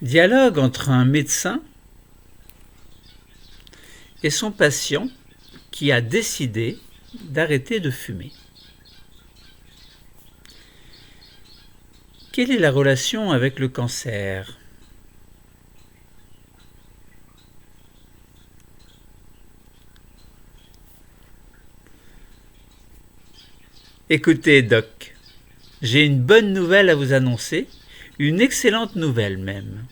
Dialogue entre un médecin et son patient qui a décidé d'arrêter de fumer. Quelle est la relation avec le cancer ? Écoutez, Doc, j'ai une bonne nouvelle à vous annoncer, une excellente nouvelle même.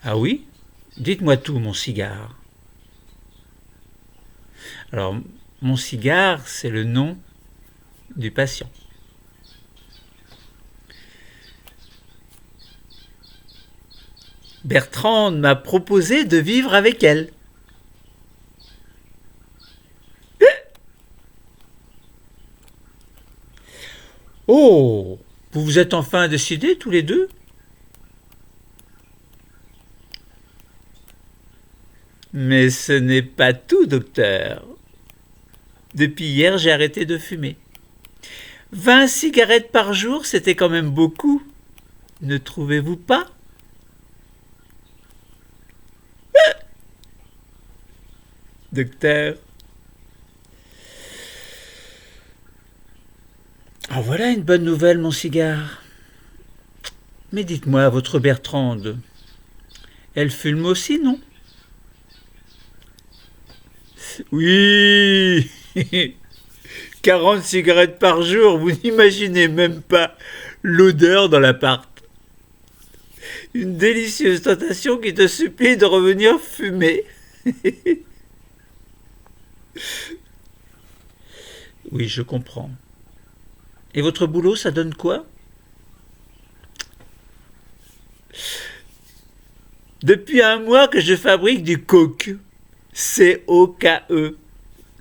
Ah oui ? Dites-moi tout, mon cigare. Alors, mon cigare, c'est le nom du patient. Bertrande m'a proposé de vivre avec elle. Oh, vous vous êtes enfin décidés tous les deux ? Mais ce n'est pas tout, docteur. Depuis hier, j'ai arrêté de fumer. 20 cigarettes par jour, c'était quand même beaucoup. Ne trouvez-vous pas ? Docteur. En voilà une bonne nouvelle, mon cigare. Mais dites-moi, votre Bertrande, elle fume aussi, non ? Oui. 40 cigarettes par jour, vous n'imaginez même pas l'odeur dans l'appart. Une délicieuse tentation qui te supplie de revenir fumer. Oui, je comprends. Et votre boulot, ça donne quoi ? Depuis un mois que je fabrique du coke. C-O-K-E.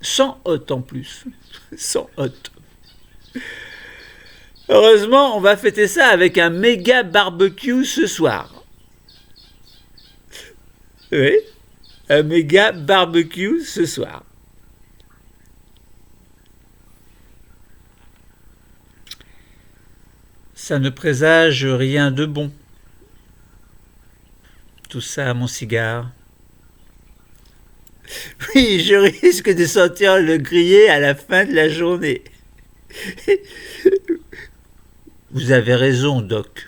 Sans hôte en plus. Sans hôte. Heureusement, on va fêter ça avec un méga barbecue ce soir. Oui, un méga barbecue ce soir. Ça ne présage rien de bon. Tout ça, mon cigare. Oui, je risque de sentir le griller à la fin de la journée. Vous avez raison, Doc.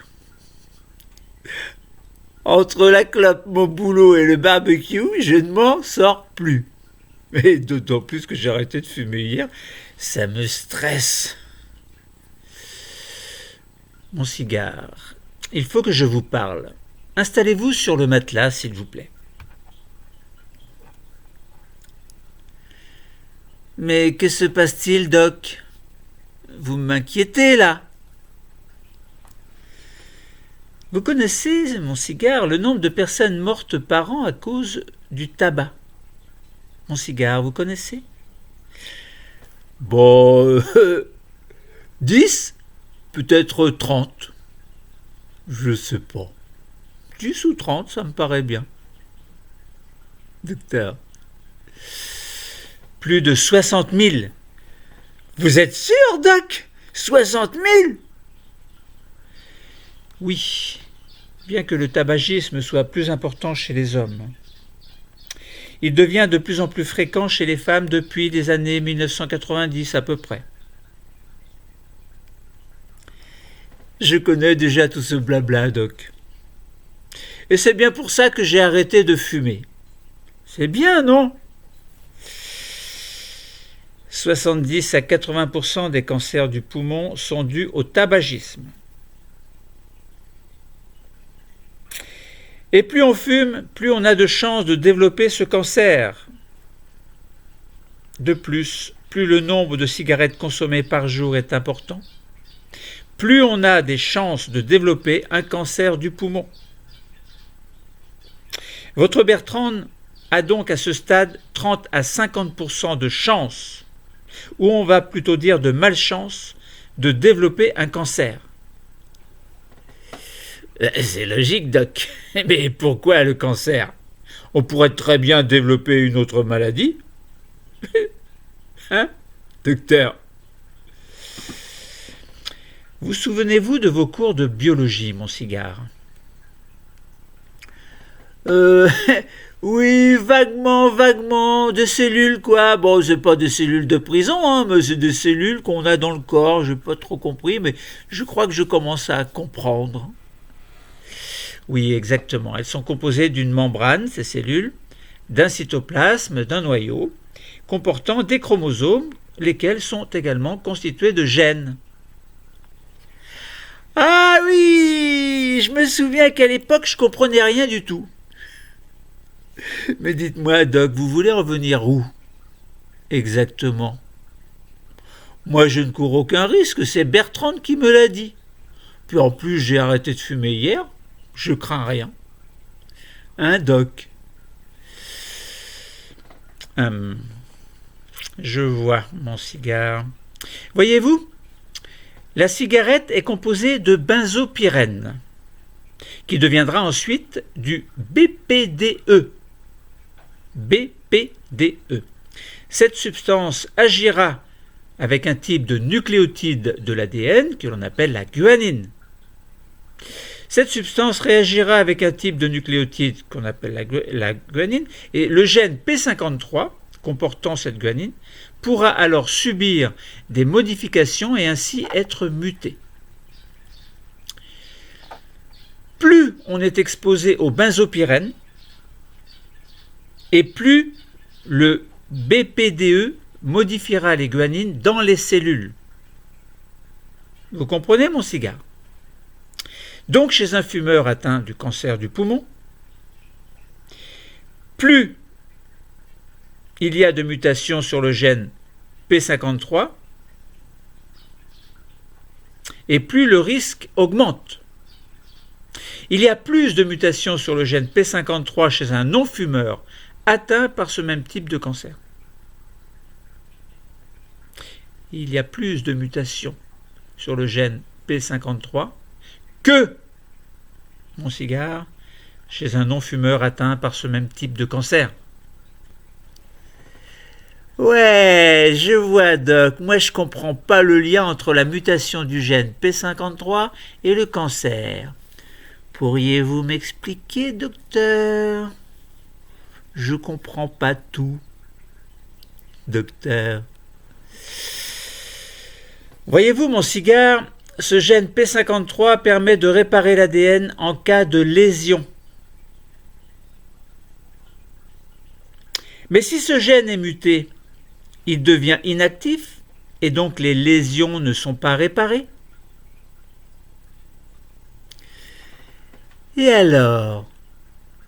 Entre la clope, mon boulot et le barbecue, je ne m'en sors plus. Et d'autant plus que j'ai arrêté de fumer hier, ça me stresse. Mon cigare, il faut que je vous parle. Installez-vous sur le matelas, s'il vous plaît. Mais que se passe-t-il, Doc ? Vous m'inquiétez, là. Vous connaissez, mon cigare, le nombre de personnes mortes par an à cause du tabac ? Mon cigare, vous connaissez ? Bon, 10 ? Peut-être 30. Je sais pas. 10 ou 30, ça me paraît bien. Docteur. Plus de 60 000. Vous êtes sûr, Doc ? 60 000 ? Oui, bien que le tabagisme soit plus important chez les hommes. Il devient de plus en plus fréquent chez les femmes depuis les années 1990 à peu près. Je connais déjà tout ce blabla, Doc. Et c'est bien pour ça que j'ai arrêté de fumer. C'est bien, non ? 70 à 80% des cancers du poumon sont dus au tabagisme. Et plus on fume, plus on a de chances de développer ce cancer. De plus, plus le nombre de cigarettes consommées par jour est important, plus on a des chances de développer un cancer du poumon. Votre Bertrande a donc à ce stade 30 à 50% de chances, ou on va plutôt dire de malchance, de développer un cancer. C'est logique, Doc. Mais pourquoi le cancer ? On pourrait très bien développer une autre maladie. Hein, docteur ? Vous souvenez-vous de vos cours de biologie, mon cigare? Oui, vaguement, des cellules quoi. Bon, c'est pas des cellules de prison, hein, mais c'est des cellules qu'on a dans le corps. J'ai pas trop compris, mais je crois que je commence à comprendre. Oui, exactement. Elles sont composées d'une membrane, ces cellules, d'un cytoplasme, d'un noyau, comportant des chromosomes, lesquels sont également constitués de gènes. Ah oui, je me souviens qu'à l'époque, je comprenais rien du tout. Mais dites-moi, Doc, vous voulez revenir où exactement? Moi, je ne cours aucun risque, c'est Bertrand qui me l'a dit. Puis en plus, j'ai arrêté de fumer hier, je crains rien. Hein, Doc? Je vois mon cigare. Voyez-vous, la cigarette est composée de benzopyrène, qui deviendra ensuite du BPDE. BPDE. Cette substance agira avec un type de nucléotide de l'ADN que l'on appelle la guanine. Cette substance réagira avec un type de nucléotide qu'on appelle la guanine et le gène P53 comportant cette guanine pourra alors subir des modifications et ainsi être muté. Plus on est exposé au benzopyrène et plus le BPDE modifiera les guanines dans les cellules. Vous comprenez mon cigare? Donc chez un fumeur atteint du cancer du poumon, plus il y a de mutations sur le gène P53 et plus le risque augmente. Il y a plus de mutations sur le gène P53 chez un non-fumeur atteint par ce même type de cancer. Il y a plus de mutations sur le gène P53 que, mon cigare, chez un non-fumeur atteint par ce même type de cancer. Ouais, je vois, Doc. Moi, je comprends pas le lien entre la mutation du gène P53 et le cancer. Pourriez-vous m'expliquer, docteur? Je comprends pas tout, docteur. Voyez-vous, mon cigare, ce gène P53 permet de réparer l'ADN en cas de lésion. Mais si ce gène est muté, il devient inactif et donc les lésions ne sont pas réparées. Et alors?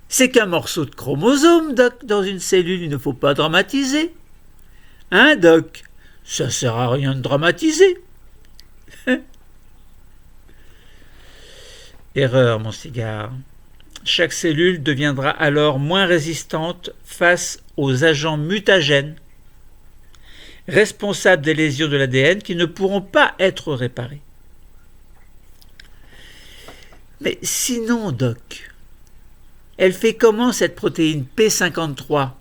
C'est qu'un morceau de chromosome, Doc, dans une cellule, il ne faut pas dramatiser. Hein, Doc? Ça sert à rien de dramatiser. Erreur, mon cigare. Chaque cellule deviendra alors moins résistante face aux agents mutagènes, responsables des lésions de l'ADN qui ne pourront pas être réparées. Mais sinon, Doc, elle fait comment cette protéine P53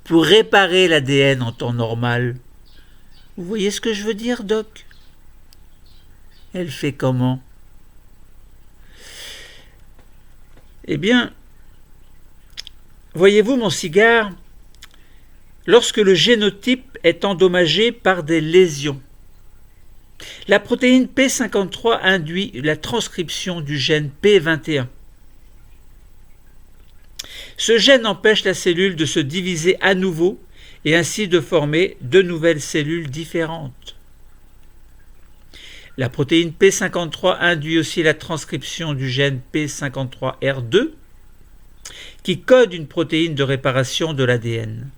pour réparer l'ADN en temps normal? Vous voyez ce que je veux dire, Doc? Elle fait comment? Eh bien, voyez-vous mon cigare, lorsque le génotype est endommagé par des lésions, la protéine P53 induit la transcription du gène P21. Ce gène empêche la cellule de se diviser à nouveau et ainsi de former de nouvelles cellules différentes. La protéine P53 induit aussi la transcription du gène P53R2 qui code une protéine de réparation de l'ADN.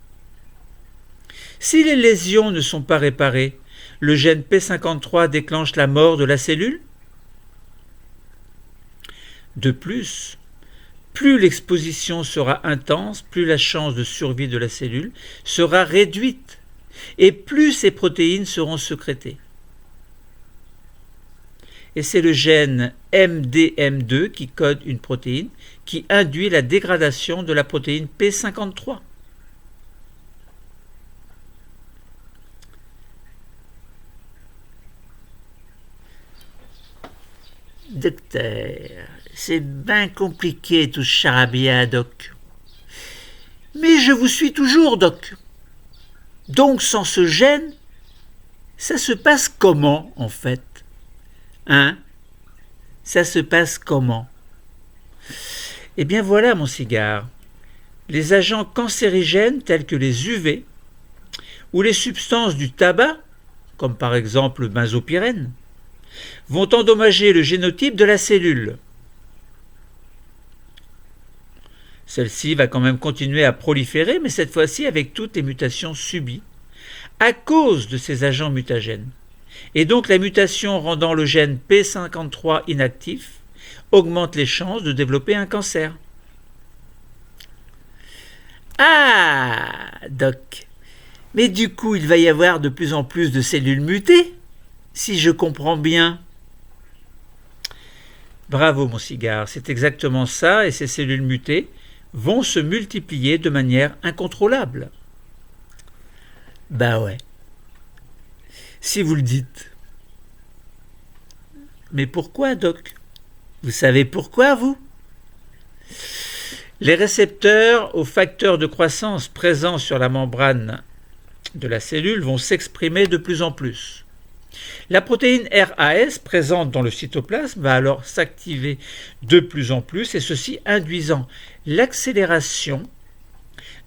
Si les lésions ne sont pas réparées, le gène P53 déclenche la mort de la cellule. De plus, plus l'exposition sera intense, plus la chance de survie de la cellule sera réduite et plus ces protéines seront sécrétées. Et c'est le gène MDM2 qui code une protéine qui induit la dégradation de la protéine P53. Docteur, c'est bien compliqué tout ce charabia, Doc. Mais je vous suis toujours, Doc. Donc sans ce gène, ça se passe comment en fait? Hein? Ça se passe comment? Eh bien voilà mon cigare. Les agents cancérigènes tels que les UV ou les substances du tabac, comme par exemple le benzopyrène, vont endommager le génotype de la cellule. Celle-ci va quand même continuer à proliférer, mais cette fois-ci avec toutes les mutations subies à cause de ces agents mutagènes. Et donc la mutation rendant le gène P53 inactif augmente les chances de développer un cancer. Ah, Doc, mais du coup il va y avoir de plus en plus de cellules mutées, si je comprends bien. Bravo mon cigare, c'est exactement ça, et ces cellules mutées vont se multiplier de manière incontrôlable. Bah ouais. Si vous le dites. Mais pourquoi, Doc? Vous savez pourquoi, vous? Les récepteurs aux facteurs de croissance présents sur la membrane de la cellule vont s'exprimer de plus en plus. La protéine RAS présente dans le cytoplasme va alors s'activer de plus en plus, et ceci induisant l'accélération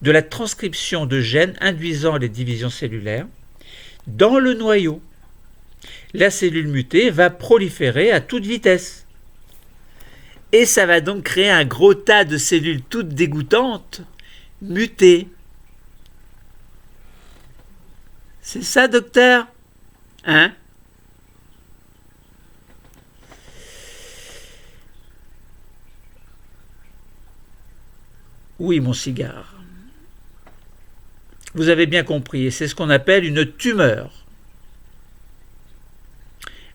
de la transcription de gènes induisant les divisions cellulaires dans le noyau. La cellule mutée va proliférer à toute vitesse. Et ça va donc créer un gros tas de cellules toutes dégoûtantes, mutées. C'est ça, docteur? Hein? Oui, mon cigare. Vous avez bien compris, et c'est ce qu'on appelle une tumeur.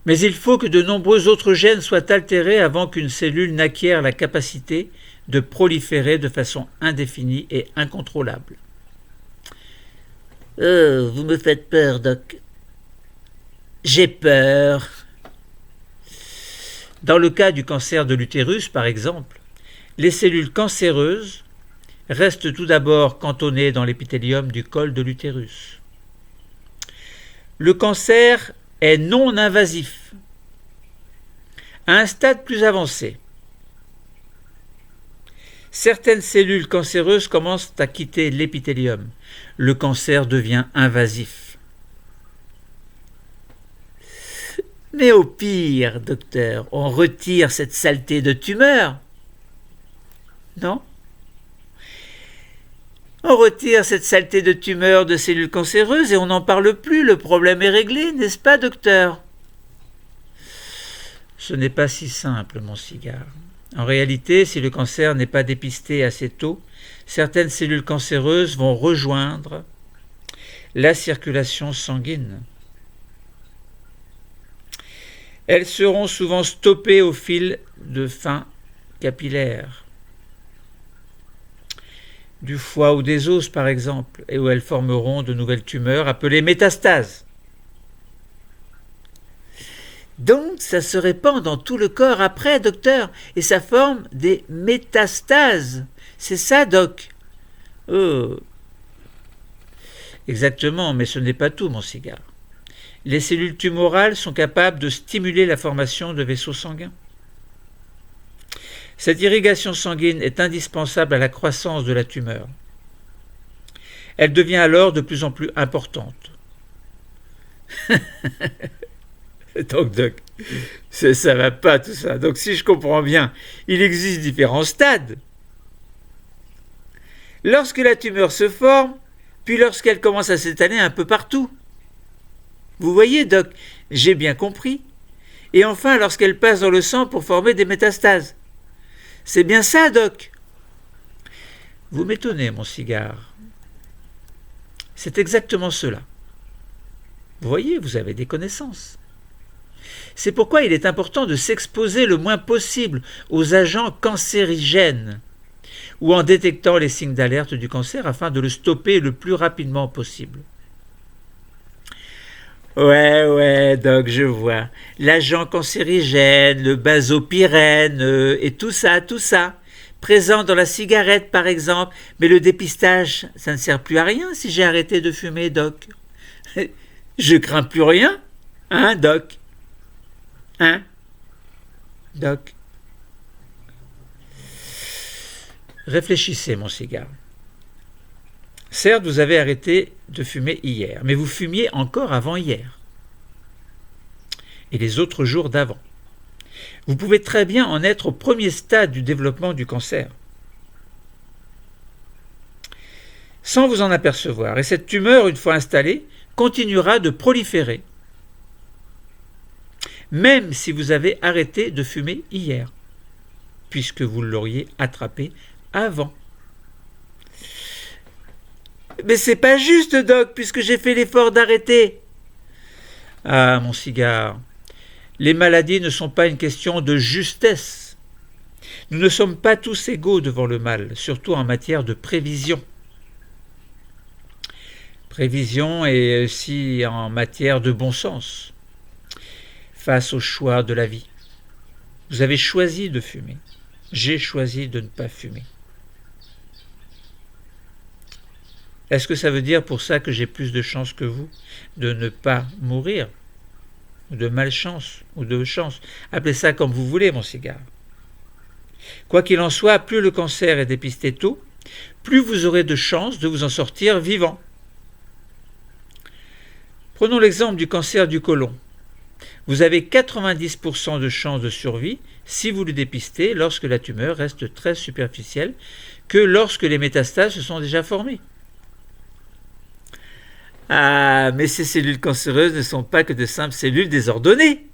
Mais il faut que de nombreux autres gènes soient altérés avant qu'une cellule n'acquiert la capacité de proliférer de façon indéfinie et incontrôlable. Oh, vous me faites peur, Doc. J'ai peur. Dans le cas du cancer de l'utérus, par exemple, les cellules cancéreuses restent tout d'abord cantonnées dans l'épithélium du col de l'utérus. Le cancer est non invasif. À un stade plus avancé, certaines cellules cancéreuses commencent à quitter l'épithélium. Le cancer devient invasif. Mais au pire, docteur, on retire cette saleté de tumeur. Non? On retire cette saleté de tumeur de cellules cancéreuses et on n'en parle plus. Le problème est réglé, n'est-ce pas, docteur? Ce n'est pas si simple, mon cigare. En réalité, si le cancer n'est pas dépisté assez tôt, certaines cellules cancéreuses vont rejoindre la circulation sanguine. Elles seront souvent stoppées au fil de fins capillaires, du foie ou des os par exemple, et où elles formeront de nouvelles tumeurs appelées métastases. Donc ça se répand dans tout le corps après, docteur, et ça forme des métastases. C'est ça, doc? Oh. Exactement, mais ce n'est pas tout, mon cigare. Les cellules tumorales sont capables de stimuler la formation de vaisseaux sanguins. Cette irrigation sanguine est indispensable à la croissance de la tumeur. Elle devient alors de plus en plus importante. Donc, doc, ça va pas tout ça. Donc, si je comprends bien, il existe différents stades. Lorsque la tumeur se forme, puis lorsqu'elle commence à s'étaler un peu partout. Vous voyez, doc, j'ai bien compris. Et enfin, lorsqu'elle passe dans le sang pour former des métastases. C'est bien ça, doc? Vous m'étonnez, mon cigare. C'est exactement cela. Vous voyez, vous avez des connaissances. C'est pourquoi il est important de s'exposer le moins possible aux agents cancérigènes ou en détectant les signes d'alerte du cancer afin de le stopper le plus rapidement possible. Ouais, Doc, je vois. L'agent cancérigène, le benzopyrène, et tout ça. Présent dans la cigarette, par exemple. Mais le dépistage, ça ne sert plus à rien si j'ai arrêté de fumer, Doc. Je crains plus rien, hein, Doc? Hein, Doc? Réfléchissez, mon cigare. Certes, vous avez arrêté de fumer hier, mais vous fumiez encore avant hier et les autres jours d'avant. Vous pouvez très bien en être au premier stade du développement du cancer, sans vous en apercevoir, et cette tumeur, une fois installée, continuera de proliférer, même si vous avez arrêté de fumer hier, puisque vous l'auriez attrapé avant. Mais c'est pas juste, Doc, puisque j'ai fait l'effort d'arrêter. Ah, mon cigare, les maladies ne sont pas une question de justesse. Nous ne sommes pas tous égaux devant le mal, surtout en matière de prévision. Prévision et aussi en matière de bon sens, face au choix de la vie. Vous avez choisi de fumer. J'ai choisi de ne pas fumer. Est-ce que ça veut dire pour ça que j'ai plus de chances que vous de ne pas mourir? Ou de malchance, ou de chance? Appelez ça comme vous voulez, mon cigare. Quoi qu'il en soit, plus le cancer est dépisté tôt, plus vous aurez de chances de vous en sortir vivant. Prenons l'exemple du cancer du côlon. Vous avez 90% de chances de survie si vous le dépistez lorsque la tumeur reste très superficielle que lorsque les métastases se sont déjà formées. Ah, mais ces cellules cancéreuses ne sont pas que de simples cellules désordonnées,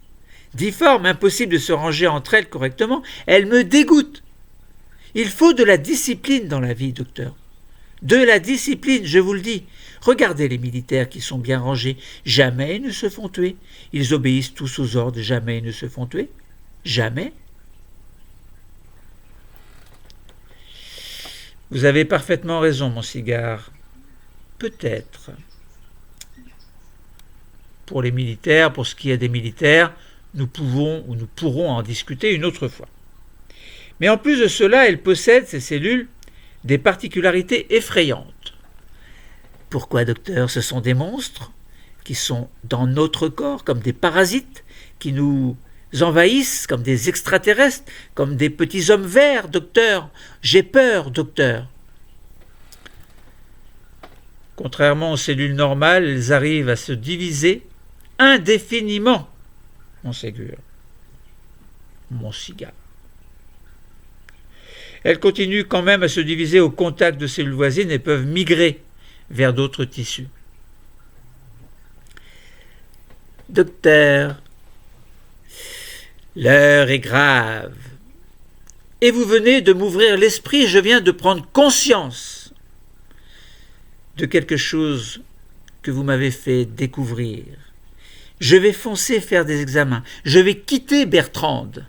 difformes, impossible de se ranger entre elles correctement. Elles me dégoûtent. Il faut de la discipline dans la vie, docteur. De la discipline, je vous le dis. Regardez les militaires qui sont bien rangés. Jamais ils ne se font tuer. Ils obéissent tous aux ordres. Jamais ils ne se font tuer. Jamais. Vous avez parfaitement raison, mon cigare. Peut-être. Pour les militaires, pour ce qui est des militaires, nous pouvons ou nous pourrons en discuter une autre fois. Mais en plus de cela, elles possèdent, ces cellules, des particularités effrayantes. Pourquoi, docteur? Ce sont des monstres qui sont dans notre corps comme des parasites, qui nous envahissent comme des extraterrestres, comme des petits hommes verts, docteur. J'ai peur, docteur. Contrairement aux cellules normales, elles arrivent à se diviser indéfiniment, mon cigare. Elles continuent quand même à se diviser au contact de cellules voisines et peuvent migrer vers d'autres tissus. Docteur, l'heure est grave. Et vous venez de m'ouvrir l'esprit, je viens de prendre conscience de quelque chose que vous m'avez fait découvrir. Je vais foncer faire des examens. Je vais quitter Bertrande.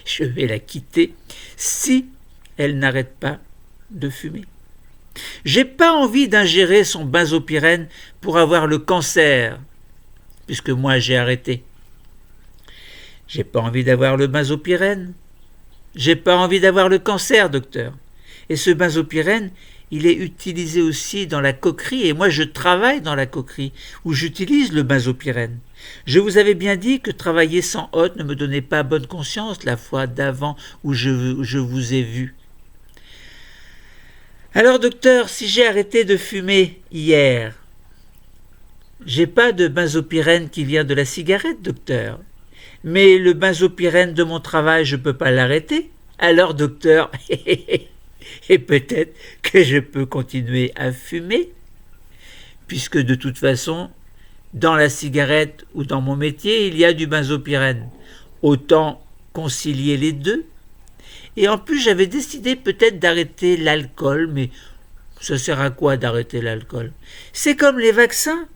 Je vais la quitter si elle n'arrête pas de fumer. J'ai pas envie d'ingérer son benzopyrène pour avoir le cancer, puisque moi j'ai arrêté. J'ai pas envie d'avoir le benzopyrène. J'ai pas envie d'avoir le cancer, docteur. Et ce benzopyrène, il est utilisé aussi dans la coquerie, et moi je travaille dans la coquerie, où j'utilise le benzopyrène. Je vous avais bien dit que travailler sans hôte ne me donnait pas bonne conscience la fois d'avant où je vous ai vu. Alors docteur, si j'ai arrêté de fumer hier, j'ai pas de benzopyrène qui vient de la cigarette, docteur. Mais le benzopyrène de mon travail, je peux pas l'arrêter. Alors docteur, et peut-être que je peux continuer à fumer, puisque de toute façon, dans la cigarette ou dans mon métier, il y a du benzopyrène. Autant concilier les deux. Et en plus, j'avais décidé peut-être d'arrêter l'alcool, mais ça sert à quoi d'arrêter l'alcool? C'est comme les vaccins.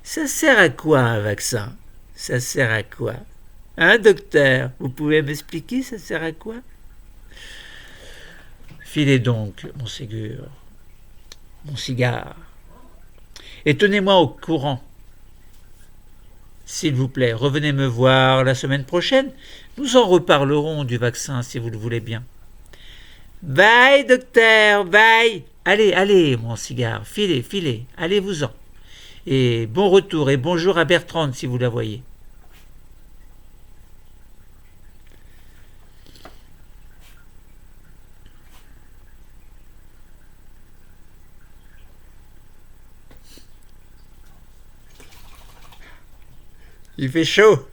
Ça sert à quoi un vaccin? Ça sert à quoi? Hein, docteur? Vous pouvez m'expliquer, ça sert à quoi? Filez donc, mon cigare, et tenez-moi au courant S'il vous plaît, revenez me voir la semaine prochaine. Nous en reparlerons du vaccin si vous le voulez bien. Bye, docteur, bye. Allez, allez, mon cigare, filez, filez, allez-vous-en. Et bon retour et bonjour à Bertrande si vous la voyez. Il fait chaud.